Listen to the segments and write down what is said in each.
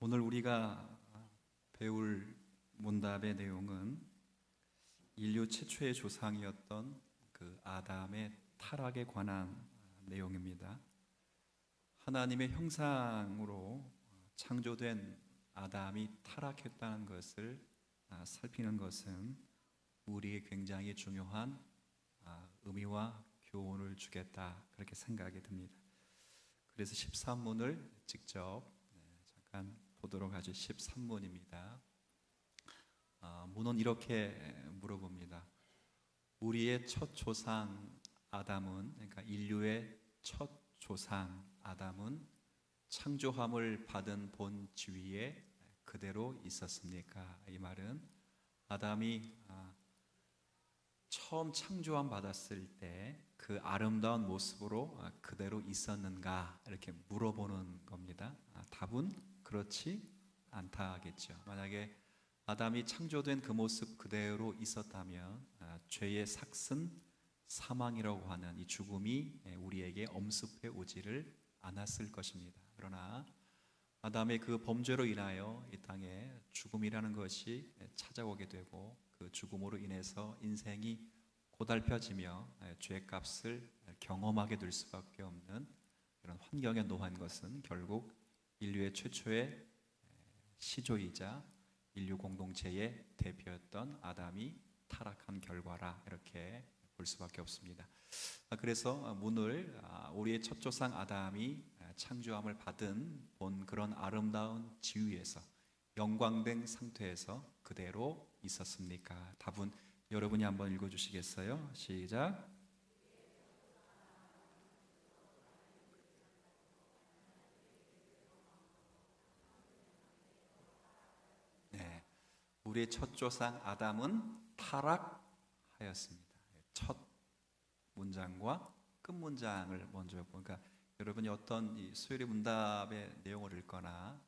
오늘 우리가 배울 문답의 내용은 인류 최초의 조상이었던 그 아담의 타락에 관한 내용입니다. 하나님의 형상으로 창조된 아담이 타락했다는 것을 살피는 것은 우리에게 굉장히 중요한 의미와 교훈을 주겠다, 그렇게 생각이 듭니다. 그래서 13문을 직접 잠깐 보도록 하죠. 13문입니다. 문은 이렇게 물어봅니다. 우리의 첫 조상 아담은, 그러니까 인류의 첫 조상 아담은 창조함을 받은 본 지위에 그대로 있었습니까? 이 말은 아담이 처음 창조함 받았을 때 그 아름다운 모습으로 그대로 있었는가, 이렇게 물어보는 겁니다. 답은 그렇지 않다겠죠. 만약에 아담이 창조된 그 모습 그대로 있었다면 죄의 삭슨 사망이라고 하는 이 죽음이 우리에게 엄습해 오지를 않았을 것입니다. 그러나 아담의 그 범죄로 인하여 이 땅에 죽음이라는 것이 찾아오게 되고, 그 죽음으로 인해서 인생이 고달펴지며 죄값을 경험하게 될 수밖에 없는 이런 환경에 놓인 것은 결국 인류의 최초의 시조이자 인류 공동체의 대표였던 아담이 타락한 결과라, 이렇게 볼 수밖에 없습니다. 그래서 문을 우리의 첫 조상 아담이 창조함을 받은 본 그런 아름다운 지위에서, 영광된 상태에서 그대로 있었습니까? 답은 여러분이 한번 읽어주시겠어요? 시작. 네, 우리의 첫 조상 아담은 타락하였습니다. 첫 문장과 끝 문장을 먼저 보니까, 여러분이 어떤 이 수요일의 문답의 내용을 읽거나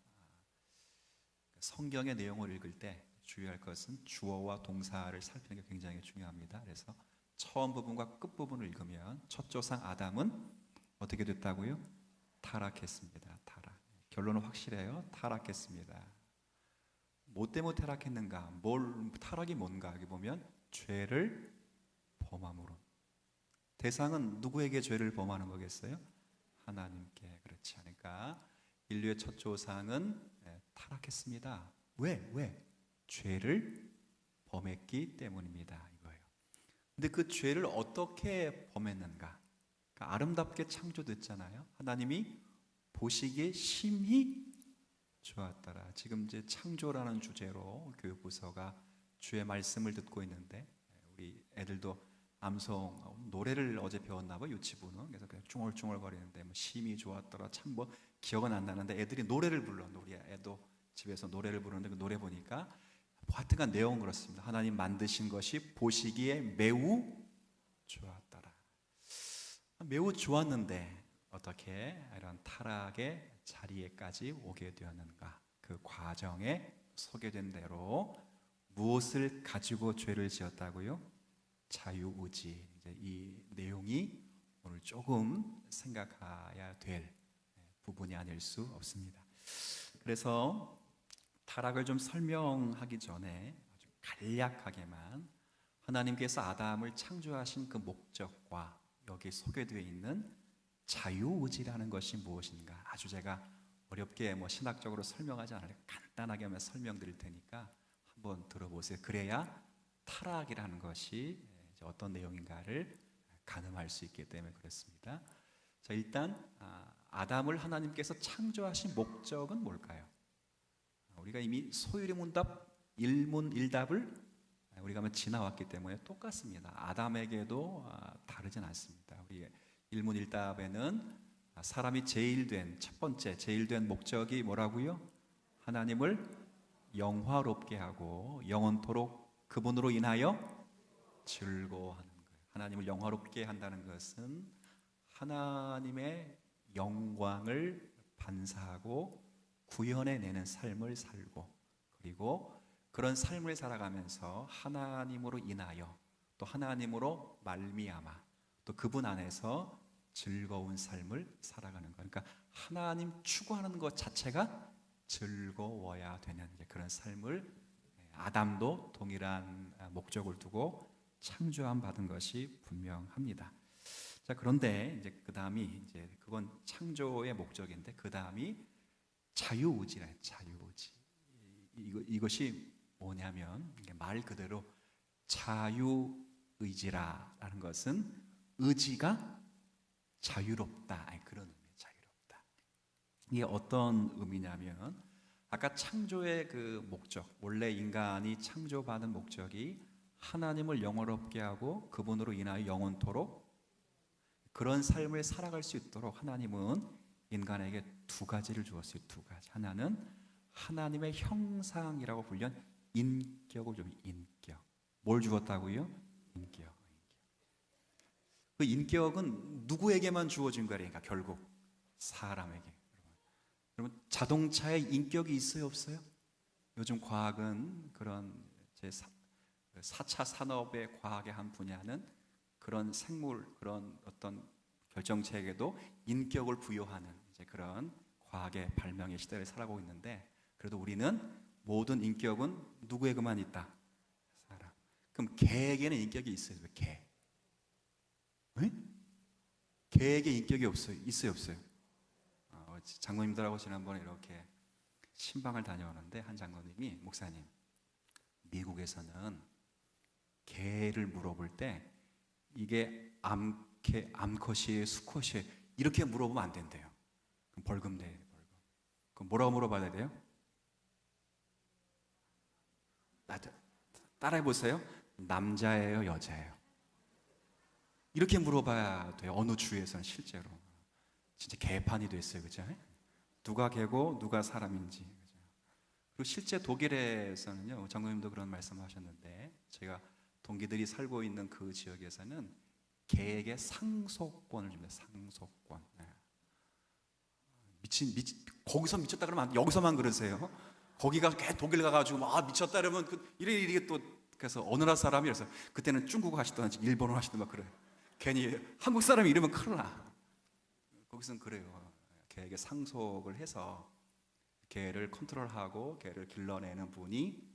성경의 내용을 읽을 때 주의할 것은 주어와 동사를 살피는 게 굉장히 중요합니다. 그래서 처음 부분과 끝 부분을 읽으면 첫 조상 아담은 어떻게 됐다고요? 타락했습니다. 타락. 결론은 확실해요. 타락했습니다. 뭐 때문에 타락했는가? 타락이 뭔가? 여기 보면 죄를 범함으로. 대상은 누구에게 죄를 범하는 거겠어요? 하나님께. 그렇지 않을까? 인류의 첫 조상은 타락했습니다. 왜? 죄를 범했기 때문입니다. 이거예요. 근데 그 죄를 어떻게 범했는가? 그러니까 아름답게 창조됐잖아요. 하나님이 보시기에 심히 좋았더라. 지금 이제 창조라는 주제로 교육부서가 주의 말씀을 듣고 있는데, 우리 애들도 암송 노래를 어제 배웠나 봐요, 유치부는. 그래서 그냥 중얼중얼거리는데 심히 좋았더라, 참 기억은 안 나는데 애들이 노래를 불러. 우리 애도 집에서 노래를 부르는데 그 노래 보니까 하여튼간 내용은 그렇습니다. 하나님 만드신 것이 보시기에 매우 좋았더라. 매우 좋았는데 어떻게 이런 타락의 자리에까지 오게 되었는가? 그 과정에 소개된 대로 무엇을 가지고 죄를 지었다고요? 자유의지. 이제 이 내용이 오늘 조금 생각해야 될 부분이 아닐 수 없습니다. 그래서 타락을 좀 설명하기 전에 아주 간략하게만 하나님께서 아담을 창조하신 그 목적과 여기 소개되어 있는 자유의지라는 것이 무엇인가, 아주 제가 어렵게 신학적으로 설명하지 않을 간단하게만 설명드릴 테니까 한번 들어보세요. 그래야 타락이라는 것이 어떤 내용인가를 가늠할 수 있기 때문에 그렇습니다. 자, 일단 아담을 하나님께서 창조하신 목적은 뭘까요? 우리가 이미 소유리 문답 1문 1답을 우리가 지나왔기 때문에 똑같습니다. 아담에게도 다르진 않습니다. 우리 1문 1답에는 사람이 첫 번째 제일된 목적이 뭐라고요? 하나님을 영화롭게 하고 영원토록 그분으로 인하여 즐거워하는 거예요. 하나님을 영화롭게 한다는 것은 하나님의 영광을 반사하고 구현해내는 삶을 살고, 그리고 그런 삶을 살아가면서 하나님으로 인하여 또 하나님으로 말미암아 또 그분 안에서 즐거운 삶을 살아가는 거예요. 그러니까 하나님 추구하는 것 자체가 즐거워야 되는 그런 삶을 아담도 동일한 목적을 두고 창조함 받은 것이 분명합니다. 자, 그런데 이제 그 다음이 이제 그건 창조의 목적인데 그 다음이 자유의지라 자유의지. 이것이 뭐냐면 말 그대로 자유의지라는 것은 의지가 자유롭다. 그런 의미, 자유롭다. 이게 어떤 의미냐면 아까 창조의 그 목적, 원래 인간이 창조받은 목적이 하나님을 영원롭게 하고 그분으로 인하여 영원토록 그런 삶을 살아갈 수 있도록 하나님은 인간에게 두 가지를 주었어요. 두 가지. 하나는 하나님의 형상이라고 불리는 인격을 좀 인격. 뭘 주었다고요? 인격. 그 인격은 누구에게만 주어진 거니까 결국 사람에게. 여러분 자동차에 인격이 있어요, 없어요? 요즘 과학은 그런 제 4차 산업의 과학의 한 분야는 그런 생물 그런 어떤 결정체에게도 인격을 부여하는 이제 그런 과학의 발명의 시대를 살아가고 있는데 그래도 우리는 모든 인격은 누구에게만 있다? 사람. 그럼 개에게는 인격이 있어요? 왜 개? 네? 개에게 인격이 없어요? 있어요, 없어요? 장로님들하고 지난번에 이렇게 신방을 다녀왔는데 한 장로님이 목사님 미국에서는 개를 물어볼 때 이게 암컷이에요, 수컷이에요 이렇게 물어보면 안 된대요. 그럼 벌금 내요, 벌금. 그럼 뭐라고 물어봐야 돼요? 따라해 보세요. 남자예요, 여자예요? 이렇게 물어봐야 돼요. 어느 주에서는 실제로 진짜 개판이 됐어요, 그죠? 누가 개고 누가 사람인지. 그죠? 그리고 실제 독일에서는요, 장로님도 그런 말씀하셨는데 제가 동기들이 살고 있는 그 지역에서는 개에게 상속권을 줍니다. 상속권. 네. 거기서 미쳤다 그러면 안 돼. 여기서만 그러세요. 거기가 독일 가가지고 미쳤다 그러면 이게 또 그래서 어느 나라 사람이 그래서 그때는 중국어 하시던지 일본어 하시던 막 그래. 괜히 한국 사람이 이러면 큰일 나. 거기서는 그래요. 개에게 상속을 해서 개를 컨트롤하고 개를 길러내는 분이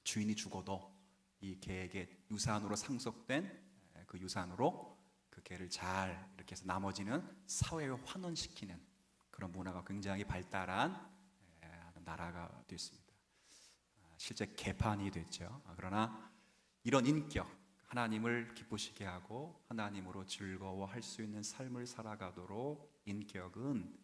주인이 죽어도 이 개에게 유산으로 상속된 그 유산으로 그 개를 잘 이렇게 해서 나머지는 사회에 환원시키는 그런 문화가 굉장히 발달한 나라가 됐습니다. 실제 개판이 됐죠. 그러나 이런 인격, 하나님을 기쁘시게 하고 하나님으로 즐거워할 수 있는 삶을 살아가도록 인격은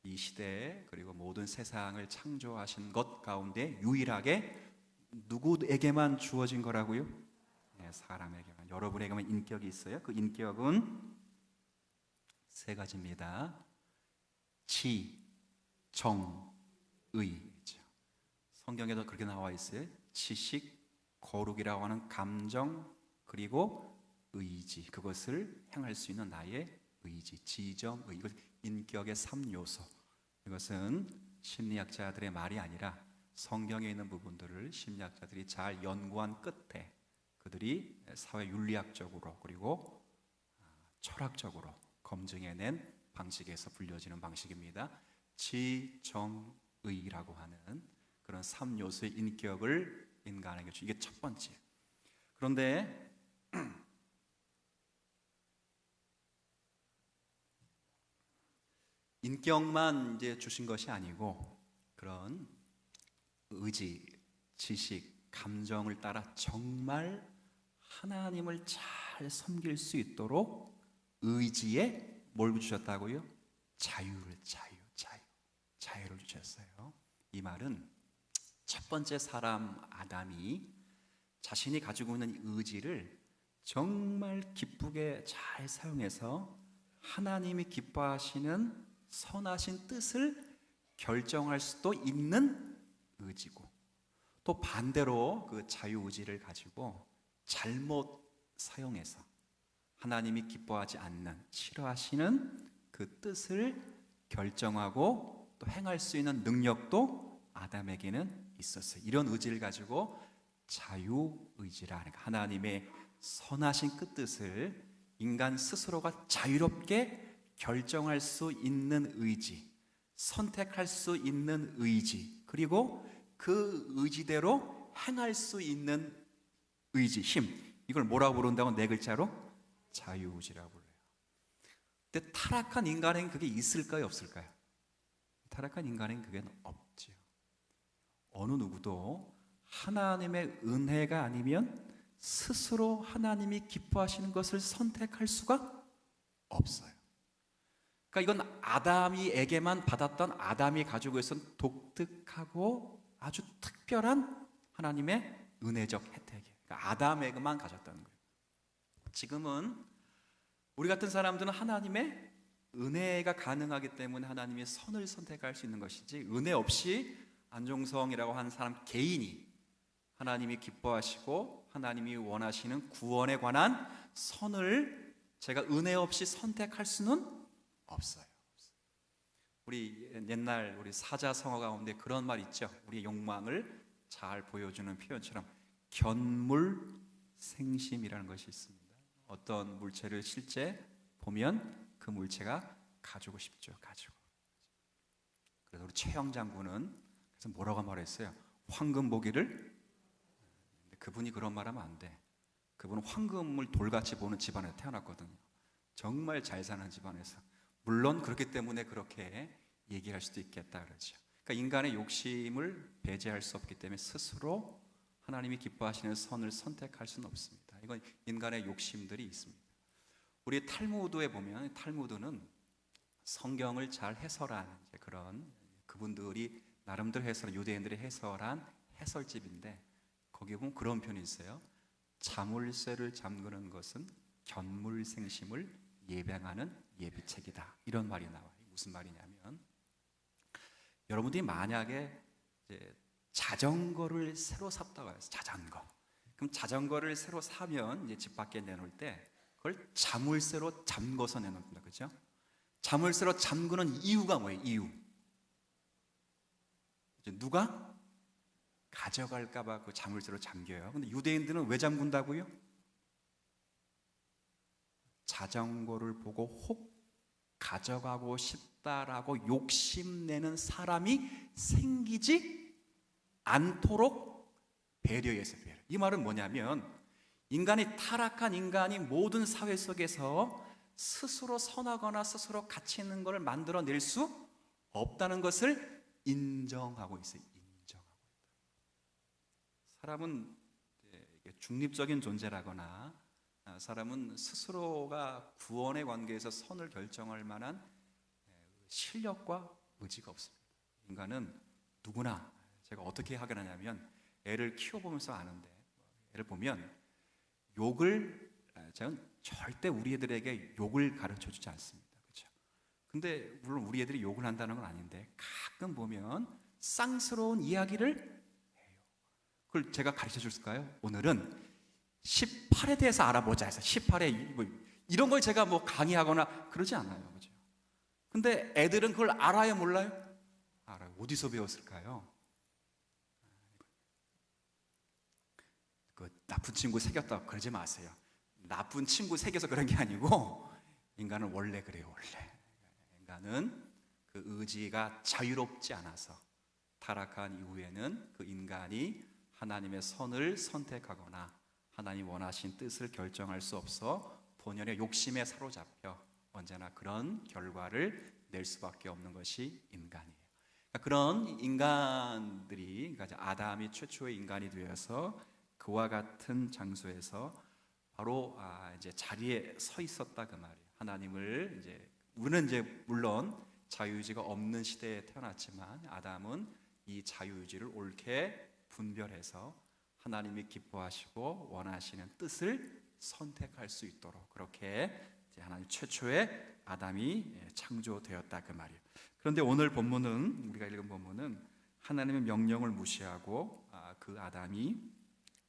이 시대에 그리고 모든 세상을 창조하신 것 가운데 유일하게 누구에게만 주어진 거라고요? 네, 사람에게만. 여러분에게만 인격이 있어요. 그 인격은 세 가지입니다. 지, 정, 의죠. 성경에도 그렇게 나와 있어요. 지식, 거룩이라고 하는 감정, 그리고 의지. 그것을 행할 수 있는 나의 의지, 지정, 의. 이것 인격의 3요소. 이것은 심리학자들의 말이 아니라 성경에 있는 부분들을 심리학자들이 잘 연구한 끝에 그들이 사회윤리학적으로 그리고 철학적으로 검증해낸 방식에서 불려지는 방식입니다. 지정의라고 하는 그런 3요소의 인격을 인간에게 주. 이게 첫 번째. 그런데 인격만 이제 주신 것이 아니고 그런 의지, 지식, 감정을 따라 정말 하나님을 잘 섬길 수 있도록 의지에 뭘 주셨다고요? 자유를 주셨어요. 이 말은 첫 번째 사람 아담이 자신이 가지고 있는 의지를 정말 기쁘게 잘 사용해서 하나님이 기뻐하시는 선하신 뜻을 결정할 수도 있는 의지고, 또 반대로 그 자유의지를 가지고 잘못 사용해서 하나님이 기뻐하지 않는 싫어하시는 그 뜻을 결정하고 또 행할 수 있는 능력도 아담에게는 있었어요. 이런 의지를 가지고 자유의지라 하는 하나님의 선하신 그 뜻을 인간 스스로가 자유롭게 결정할 수 있는 의지, 선택할 수 있는 의지, 그리고 그 의지대로 행할 수 있는 의지, 힘, 이걸 뭐라고 부른다고? 네 글자로 자유의지라고 불러요. 근데 타락한 인간에게 그게 있을까요, 없을까요? 타락한 인간에게 그게 없지요. 어느 누구도 하나님의 은혜가 아니면 스스로 하나님이 기뻐하시는 것을 선택할 수가 없어요. 그러니까 이건 아담이에게만 받았던, 아담이 가지고 있었던 독특하고 아주 특별한 하나님의 은혜적 혜택이에요. 그러니까 아담에게만 가졌다는 거예요. 지금은 우리 같은 사람들은 하나님의 은혜가 가능하기 때문에 하나님의 선을 선택할 수 있는 것이지, 은혜 없이 안종성이라고 하는 사람 개인이 하나님이 기뻐하시고 하나님이 원하시는 구원에 관한 선을 제가 은혜 없이 선택할 수는 없어요. 우리 옛날 우리 사자성어 가운데 그런 말 있죠. 우리의 욕망을 잘 보여주는 표현처럼 견물생심이라는 것이 있습니다. 어떤 물체를 실제 보면 그 물체가 가지고 싶죠. 가지고. 그래서 우리 최영 장군은 그래서 뭐라고 말했어요? 황금 보기를. 그분이 그런 말하면 안 돼. 그분은 황금을 돌같이 보는 집안에 태어났거든요. 정말 잘 사는 집안에서. 물론 그렇기 때문에 그렇게 얘기할 수도 있겠다 그러죠. 그러니까 인간의 욕심을 배제할 수 없기 때문에 스스로 하나님이 기뻐하시는 선을 선택할 수는 없습니다. 이건 인간의 욕심들이 있습니다. 우리 탈무드에 보면, 탈무드는 성경을 잘 해설한 그런, 그분들이 나름대로 해설, 유대인들이 해설한 해설집인데, 거기 보면 그런 표현이 있어요. 자물쇠를 잠그는 것은 견물생심을 예방하는 예비책이다. 이런 말이 나와요. 무슨 말이냐면, 여러분들이 만약에 이제 자전거를 새로 샀다고 해서, 자전거. 그럼 자전거를 새로 사면 이제 집 밖에 내놓을 때 그걸 자물쇠로 잠궈서 내놓습니다. 그렇죠? 자물쇠로 잠그는 이유가 뭐예요? 이유. 이제 누가 가져갈까 봐 그 자물쇠로 잠겨요. 근데 유대인들은 왜 잠근다고요? 자전거를 보고 혹 가져가고 싶다라고 욕심내는 사람이 생기지 않도록 배려해서 배려. 이 말은 뭐냐면, 인간이, 타락한 인간이 모든 사회 속에서 스스로 선하거나 스스로 가치 있는 것을 만들어낼 수 없다는 것을 인정하고 있어요. 인정하고 있다. 사람은 중립적인 존재라거나, 사람은 스스로가 구원의 관계에서 선을 결정할 만한 실력과 의지가 없습니다. 인간은 누구나, 제가 어떻게 하겠냐면, 애를 키워보면서 아는데, 애를 보면 욕을, 저는 절대 우리 애들에게 욕을 가르쳐 주지 않습니다. 그렇죠? 근데 물론 우리 애들이 욕을 한다는 건 아닌데, 가끔 보면 쌍스러운 이야기를 해요. 그걸 제가 가르쳐 줄까요? 오늘은 18에 대해서 알아보자 해서 18에 뭐 이런 걸 제가 뭐 강의하거나 그러지 않아요. 그죠? 근데 애들은 그걸 알아요, 몰라요? 알아요. 어디서 배웠을까요? 그 나쁜 친구 새겼다고 그러지 마세요. 나쁜 친구 새겨서 그런 게 아니고, 인간은 원래 그래요. 원래 인간은 그 의지가 자유롭지 않아서, 타락한 이후에는 그 인간이 하나님의 선을 선택하거나 하나님 원하신 뜻을 결정할 수 없어 본연의 욕심에 사로잡혀 언제나 그런 결과를 낼 수밖에 없는 것이 인간이에요. 그런 인간들이, 그러니까 아담이 최초의 인간이 되어서 그와 같은 장소에서 바로 이제 자리에 서 있었다 그 말이에요. 하나님을 이제, 우리는 이제 물론 자유의지가 없는 시대에 태어났지만, 아담은 이 자유의지를 옳게 분별해서 하나님이 기뻐하시고 원하시는 뜻을 선택할 수 있도록 그렇게 이제 하나님 최초의 아담이 창조되었다 그 말이에요. 그런데 오늘 본문은, 우리가 읽은 본문은 하나님의 명령을 무시하고 그 아담이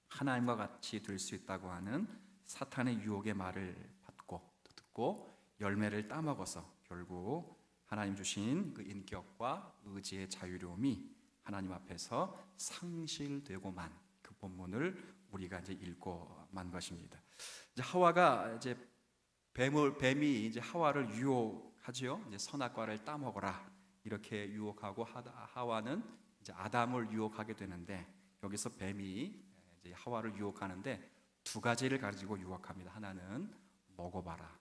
하나님과 같이 될 수 있다고 하는 사탄의 유혹의 말을 듣고 열매를 따먹어서 결국 하나님 주신 그 인격과 의지의 자유로움이 하나님 앞에서 상실되고만, 그 본문을 우리가 이제 읽고만 것입니다. 이제 하와가 이제 뱀이 이제 하와를 유혹하지요. 이제 선악과를 따먹어라. 이렇게 유혹하고 하와는 이제 아담을 유혹하게 되는데, 여기서 뱀이 이제 하와를 유혹하는데 두 가지를 가지고 유혹합니다. 하나는 먹어봐라.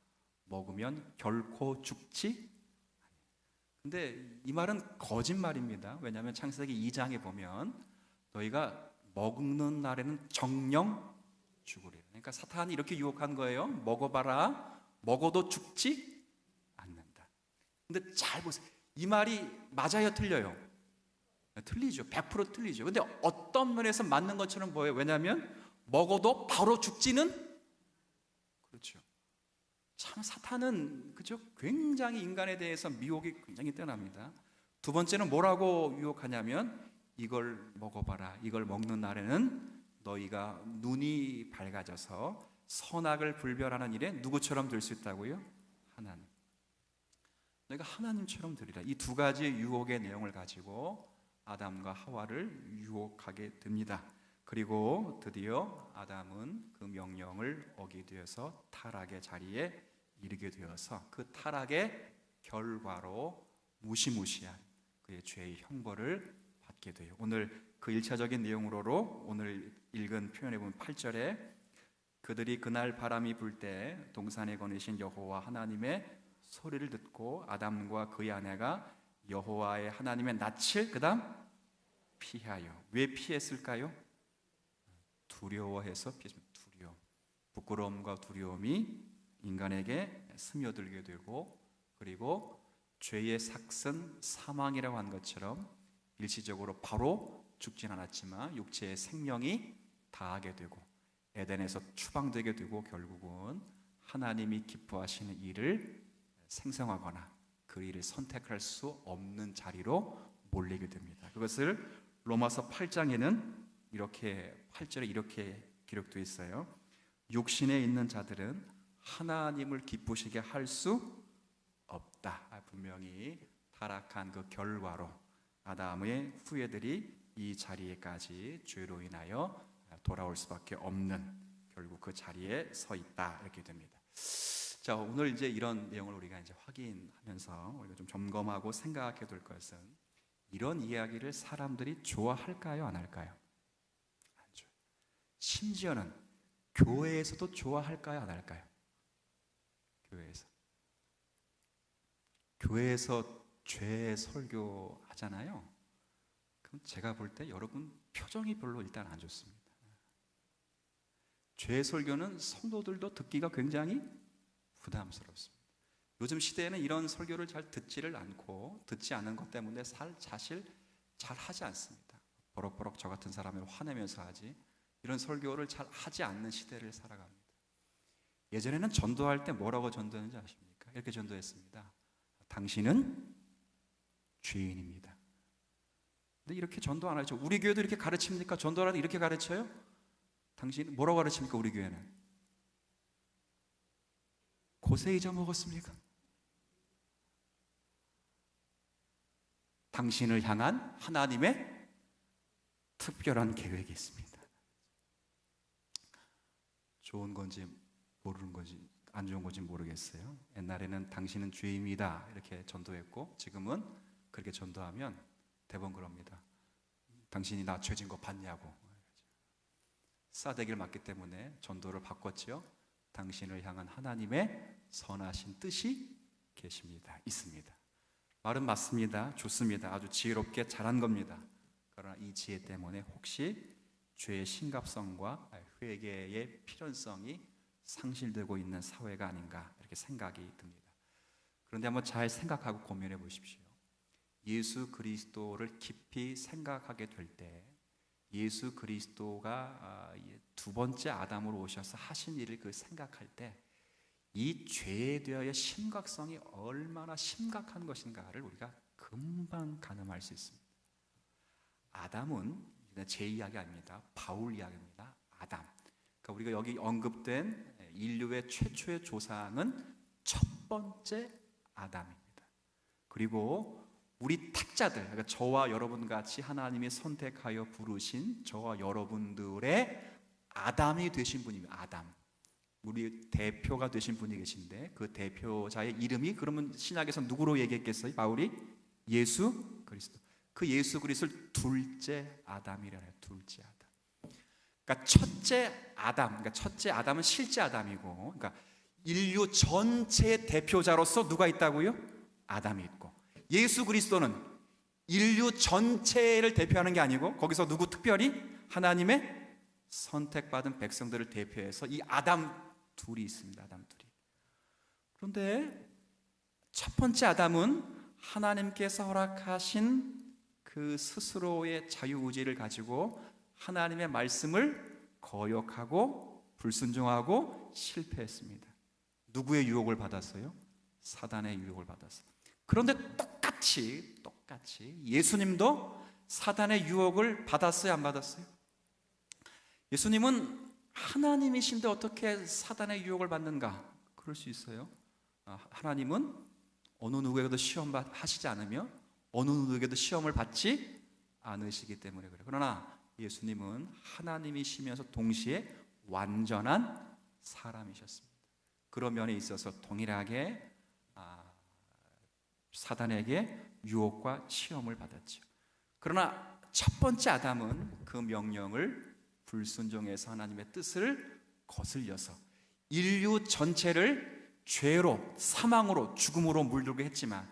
먹으면 결코 죽지. 근데 이 말은 거짓말입니다. 왜냐하면 창세기 2장에 보면 너희가 먹는 날에는 정령 죽으리라. 그러니까 사탄이 이렇게 유혹한 거예요. 먹어봐라. 먹어도 죽지 않는다. 근데 잘 보세요. 이 말이 맞아요, 틀려요? 틀리죠. 100% 틀리죠. 근데 어떤 면에서 맞는 것처럼 보여요. 왜냐하면 먹어도 바로 죽지는, 그렇죠. 참 사탄은, 그죠? 굉장히 인간에 대해서 미혹이 굉장히 뛰어납니다. 두 번째는 뭐라고 유혹하냐면, 이걸 먹어봐라. 이걸 먹는 날에는 너희가 눈이 밝아져서 선악을 분별하는 일에 누구처럼 될 수 있다고요? 하나님. 너희가 하나님처럼 되리라. 이 두 가지 유혹의 내용을 가지고 아담과 하와를 유혹하게 됩니다. 그리고 드디어 아담은 그 명령을 어기게 되어서 타락의 자리에 이르게 되어서 그 타락의 결과로 무시무시한 그의 죄의 형벌을 받게 돼요. 오늘 그 1차적인 내용으로 오늘 읽은 표현에 보면 8절에 그들이 그날 바람이 불 때 동산에 거니신 여호와 하나님의 소리를 듣고 아담과 그의 아내가 여호와의 하나님의 낯을 그다음 피하여. 왜 피했을까요? 두려워해서 피했습니다. 두려움. 부끄러움과 두려움이 인간에게 스며들게 되고, 그리고 죄의 삭은 사망이라고 한 것처럼 일시적으로 바로 죽진 않았지만 육체의 생명이 다하게 되고 에덴에서 추방되게 되고 결국은 하나님이 기뻐하시는 일을 생성하거나 그 일을 선택할 수 없는 자리로 몰리게 됩니다. 그것을 로마서 8장에는 이렇게 8절에 이렇게 기록되어 있어요. 육신에 있는 자들은 하나님을 기쁘시게 할 수 없다. 분명히 타락한 그 결과로 아담의 후예들이 이 자리에까지 죄로 인하여 돌아올 수밖에 없는, 결국 그 자리에 서 있다, 이렇게 됩니다. 자, 오늘 이제 이런 내용을 우리가 이제 확인하면서 우리가 좀 점검하고 생각해 둘 것은, 이런 이야기를 사람들이 좋아할까요, 안 할까요? 안 좋아요. 심지어는 교회에서도 좋아할까요, 안 할까요? 교회에서 죄 설교 하잖아요. 그럼 제가 볼 때 여러분 표정이 별로 일단 안 좋습니다. 죄 설교는 성도들도 듣기가 굉장히 부담스럽습니다. 요즘 시대에는 이런 설교를 잘 듣지를 않고, 듣지 않은 것 때문에 사실 잘 하지 않습니다. 버럭버럭 저 같은 사람을 화내면서 하지, 이런 설교를 잘 하지 않는 시대를 살아갑니다. 예전에는 전도할 때 뭐라고 전도했는지 아십니까? 이렇게 전도했습니다. 당신은 죄인입니다. 근데 이렇게 전도 안 하죠. 우리 교회도 이렇게 가르칩니까? 전도할 때 이렇게 가르쳐요? 당신 뭐라고 가르칩니까? 우리 교회는 고세 잊어먹었습니까? 당신을 향한 하나님의 특별한 계획이 있습니다. 좋은 건지 모르는 건지 안 좋은 건지 모르겠어요. 옛날에는 당신은 죄인이다 이렇게 전도했고, 지금은 그렇게 전도하면 대부분 그럽니다. 당신이 나 죄진 거 봤냐고. 싸대기를 맞기 때문에 전도를 바꿨죠. 당신을 향한 하나님의 선하신 뜻이 계십니다. 있습니다. 말은 맞습니다. 좋습니다. 아주 지혜롭게 잘한 겁니다. 그러나 이 지혜 때문에 혹시 죄의 심각성과 회개의 필연성이 상실되고 있는 사회가 아닌가, 이렇게 생각이 듭니다. 그런데 한번 잘 생각하고 고민해 보십시오. 예수 그리스도를 깊이 생각하게 될 때, 예수 그리스도가 두 번째 아담으로 오셔서 하신 일을 그 생각할 때, 이 죄에 대하여 심각성이 얼마나 심각한 것인가를 우리가 금방 가늠할 수 있습니다. 아담은 제 이야기 아닙니다. 바울 이야기입니다. 아담. 그러니까 우리가 여기 언급된 인류의 최초의 조상은 첫 번째 아담입니다. 그리고 우리 택자들, 그러니까 저와 여러분 같이 하나님이 선택하여 부르신 저와 여러분들의 아담이 되신 분입니다. 아담. 우리 대표가 되신 분이 계신데 그 대표자의 이름이, 그러면 신약에서 누구로 얘기했겠어요? 바울이 예수 그리스도. 그 예수 그리스도를 둘째 아담이라 해요. 둘째 아담. 그러니까 첫째 아담은 실제 아담이고, 그러니까 인류 전체의 대표자로서 누가 있다고요? 아담이 있고, 예수 그리스도는 인류 전체를 대표하는 게 아니고 거기서 누구 특별히 하나님의 선택받은 백성들을 대표해서 이 아담 둘이 있습니다. 아담 둘이. 그런데 첫 번째 아담은 하나님께서 허락하신 그 스스로의 자유의지를 가지고 하나님의 말씀을 거역하고 불순종하고 실패했습니다. 누구의 유혹을 받았어요? 사단의 유혹을 받았어요. 그런데 똑같이 예수님도 사단의 유혹을 받았어요? 안 받았어요? 예수님은 하나님이신데 어떻게 사단의 유혹을 받는가? 그럴 수 있어요. 하나님은 어느 누구에게도 시험 하시지 않으며 어느 누구에게도 시험을 받지 않으시기 때문에 그래요. 그러나 예수님은 하나님이시면서 동시에 완전한 사람이셨습니다. 그런 면에 있어서 동일하게 사단에게 유혹과 시험을 받았죠. 그러나 첫 번째 아담은 그 명령을 불순종해서 하나님의 뜻을 거슬려서 인류 전체를 죄로, 사망으로, 죽음으로 물들게 했지만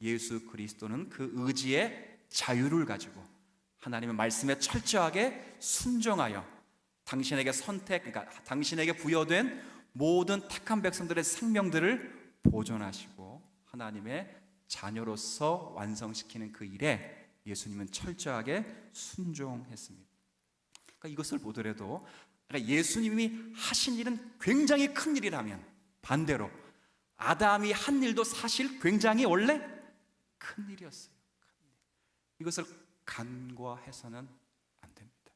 예수 그리스도는 그 의지의 자유를 가지고 하나님의 말씀에 철저하게 순종하여 당신에게 그러니까 당신에게 부여된 모든 택한 백성들의 생명들을 보존하시고 하나님의 자녀로서 완성시키는 그 일에 예수님은 철저하게 순종했습니다. 그러니까 이것을 보더라도 예수님이 하신 일은 굉장히 큰 일이라면 반대로 아담이 한 일도 사실 굉장히 원래 큰 일이었어요. 이것을 간과해서는 안 됩니다.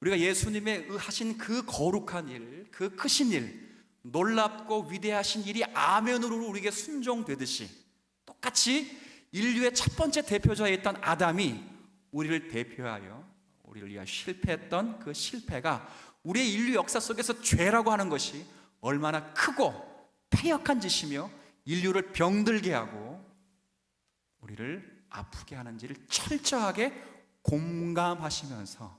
우리가 예수님의 하신 그 거룩한 일, 그 크신 일, 놀랍고 위대하신 일이 아멘으로 우리에게 순종되듯이 똑같이 인류의 첫 번째 대표자였던 아담이 우리를 대표하여 우리를 위하여 실패했던 그 실패가 우리의 인류 역사 속에서 죄라고 하는 것이 얼마나 크고 패역한 짓이며 인류를 병들게 하고 우리를 아프게 하는지를 철저하게 공감하시면서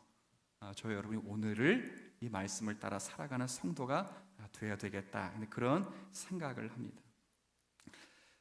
저희 여러분이 오늘을 이 말씀을 따라 살아가는 성도가 되어야 되겠다, 그런 생각을 합니다.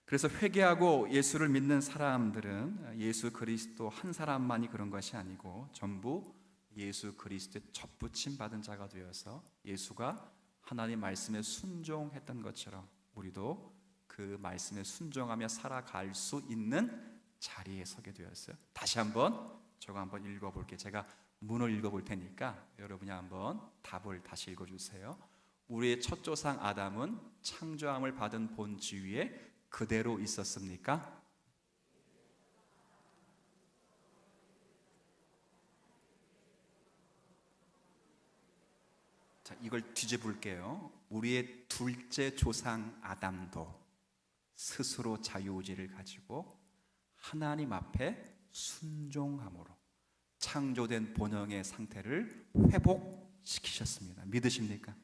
그래서 회개하고 예수를 믿는 사람들은 예수 그리스도 한 사람만이 그런 것이 아니고 전부 예수 그리스도의 접붙임 받은 자가 되어서 예수가 하나님 말씀에 순종했던 것처럼 우리도 그 말씀에 순종하며 살아갈 수 있는 자리에 서게 되었어요. 다시 한번 저거 한번 읽어볼게요. 제가 문을 읽어볼 테니까 여러분이 한번 답을 다시 읽어주세요. 우리의 첫 조상 아담은 창조함을 받은 본지 위에 그대로 있었습니까? 자, 이걸 뒤져볼게요. 우리의 둘째 조상 아담도 스스로 자유의지를 가지고 하나님 앞에 순종함으로 창조된 본영의 상태를 회복시키셨습니다. 믿으십니까?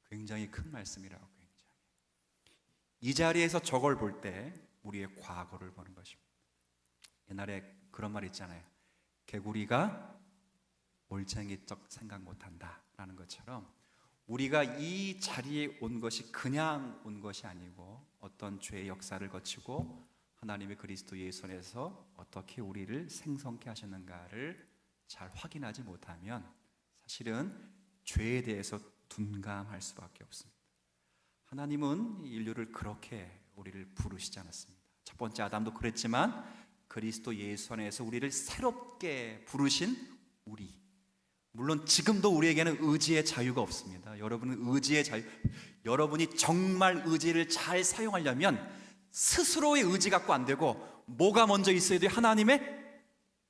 굉장히 큰 말씀이라고. 이 자리에서 저걸 볼 때 우리의 과거를 보는 것입니다. 옛날에 그런 말 있잖아요. 개구리가 올챙이적 생각 못한다 라는 것처럼 우리가 이 자리에 온 것이 그냥 온 것이 아니고 어떤 죄의 역사를 거치고 하나님의 그리스도 예수 안에서 어떻게 우리를 생성케 하셨는가를 잘 확인하지 못하면 사실은 죄에 대해서 둔감할 수밖에 없습니다. 하나님은 인류를 그렇게 우리를 부르시지 않았습니다. 첫 번째 아담도 그랬지만 그리스도 예수 안에서 우리를 새롭게 부르신 우리, 물론 지금도 우리에게는 의지의 자유가 없습니다. 여러분은 의지의 자유, 여러분이 정말 의지를 잘 사용하려면 스스로의 의지 갖고 안 되고 뭐가 먼저 있어야 돼요? 하나님의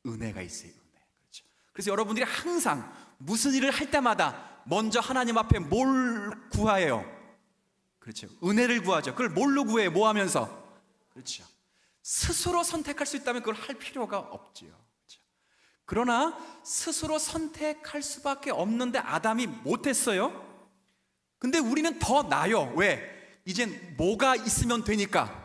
은혜가 있어요. 은혜. 그렇죠. 그래서 여러분들이 항상 무슨 일을 할 때마다 먼저 하나님 앞에 뭘 구해요? 그렇죠. 은혜를 구하죠. 그걸 뭘로 구해요? 뭐 하면서? 그렇죠. 스스로 선택할 수 있다면 그걸 할 필요가 없지요. 그렇죠. 그러나 스스로 선택할 수밖에 없는데 아담이 못했어요. 근데 우리는 더 나아요. 왜? 이젠 뭐가 있으면 되니까.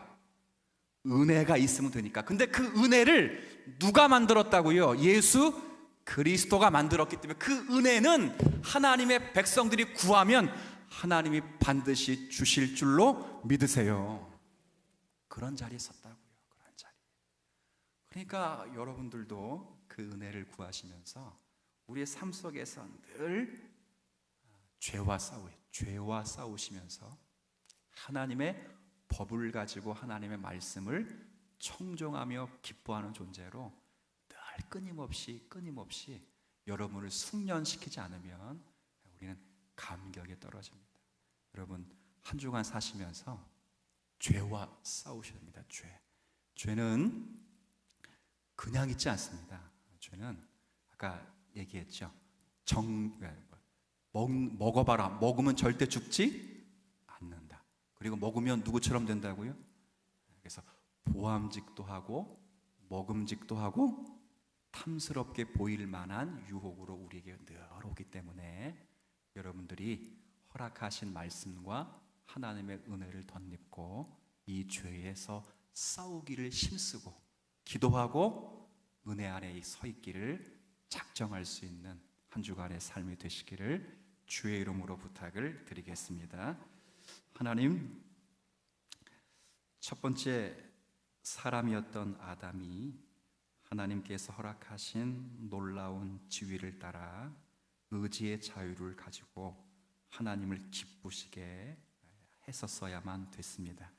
은혜가 있으면 되니까. 근데 그 은혜를 누가 만들었다고요? 예수 그리스도가 만들었기 때문에 그 은혜는 하나님의 백성들이 구하면 하나님이 반드시 주실 줄로 믿으세요. 그런 자리에 섰다고요. 그런 자리. 그러니까 여러분들도 그 은혜를 구하시면서 우리의 삶 속에서 늘 죄와 싸우시면서 하나님의 법을 가지고 하나님의 말씀을 청종하며 기뻐하는 존재로 늘 끊임없이 여러분을 숙련시키지 않으면 우리는 감격에 떨어집니다. 여러분 한 주간 사시면서 죄와 싸우셔야 합니다. 죄는 그냥 있지 않습니다. 죄는 아까 얘기했죠. 먹어봐라. 먹으면 절대 죽지 않는다. 그리고 먹으면 누구처럼 된다고요? 그래서 보암직도 하고 먹음직도 하고 탐스럽게 보일 만한 유혹으로 우리에게 늘 오기 때문에 여러분들이 허락하신 말씀과 하나님의 은혜를 덧입고 이 죄에서 싸우기를 힘쓰고 기도하고 은혜 안에 서 있기를 작정할 수 있는 한 주간의 삶이 되시기를 주의 이름으로 부탁을 드리겠습니다. 하나님, 첫 번째 사람이었던 아담이 하나님께서 허락하신 놀라운 지위를 따라 의지의 자유를 가지고 하나님을 기쁘시게 했었어야만 됐습니다.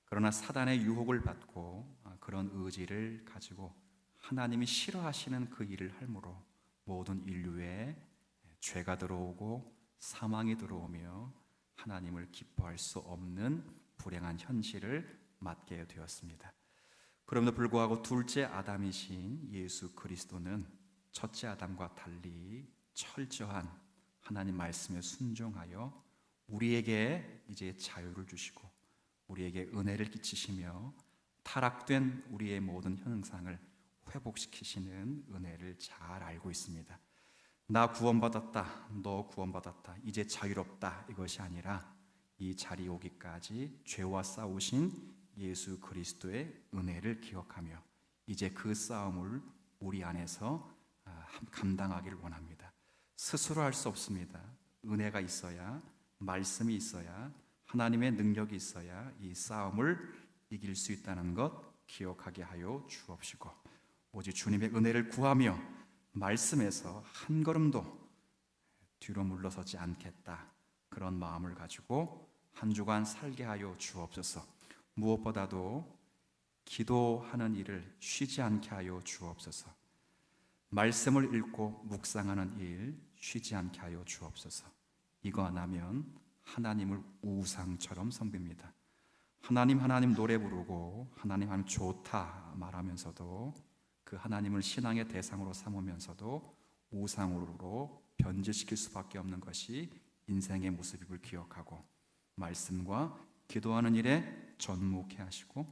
그러나 사단의 유혹을 받고 그런 의지를 가지고 하나님이 싫어하시는 그 일을 할므로 모든 인류에 죄가 들어오고 사망이 들어오며 하나님을 기뻐할 수 없는 불행한 현실을 맞게 되었습니다. 그럼에도 불구하고 둘째 아담이신 예수 그리스도는 첫째 아담과 달리 철저한 하나님 말씀에 순종하여 우리에게 이제 자유를 주시고 우리에게 은혜를 끼치시며 타락된 우리의 모든 현상을 회복시키시는 은혜를 잘 알고 있습니다. 나 구원받았다, 너 구원받았다, 이제 자유롭다, 이것이 아니라 이 자리에 오기까지 죄와 싸우신 예수 그리스도의 은혜를 기억하며 이제 그 싸움을 우리 안에서 감당하기를 원합니다. 스스로 할 수 없습니다. 은혜가 있어야, 말씀이 있어야, 하나님의 능력이 있어야 이 싸움을 이길 수 있다는 것 기억하게 하여 주옵시고 오직 주님의 은혜를 구하며 말씀에서 한 걸음도 뒤로 물러서지 않겠다, 그런 마음을 가지고 한 주간 살게 하여 주옵소서. 무엇보다도 기도하는 일을 쉬지 않게 하여 주옵소서. 말씀을 읽고 묵상하는 일 쉬지 않게 하여 주옵소서. 이거 안 하면 하나님을 우상처럼 섬깁니다. 하나님 노래 부르고 하나님 좋다 말하면서도 그 하나님을 신앙의 대상으로 삼으면서도 우상으로 변질시킬 수밖에 없는 것이 인생의 모습임을 기억하고 말씀과 기도하는 일에 전무케 하시고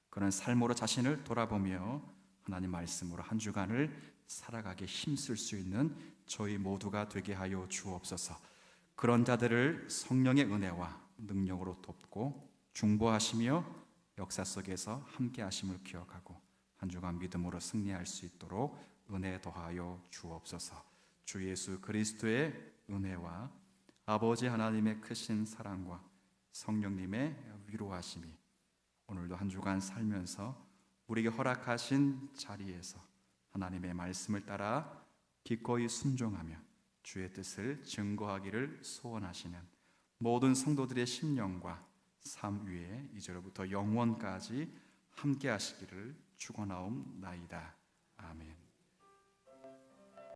그런 삶으로 자신을 돌아보며 하나님 말씀으로 한 주간을 살아가게 힘쓸 수 있는 저희 모두가 되게 하여 주옵소서. 그런 자들을 성령의 은혜와 능력으로 돕고 중보하시며 역사 속에서 함께 하심을 기억하고 한 주간 믿음으로 승리할 수 있도록 은혜 더하여 주옵소서. 주 예수 그리스도의 은혜와 아버지 하나님의 크신 사랑과 성령님의 위로하심이 오늘도 한 주간 살면서 우리에게 허락하신 자리에서 하나님의 말씀을 따라 기꺼이 순종하며 주의 뜻을 증거하기를 소원하시는 모든 성도들의 심령과 삶 위에 이제로부터 영원까지 함께 하시기를 축원하옵나이다. 아멘.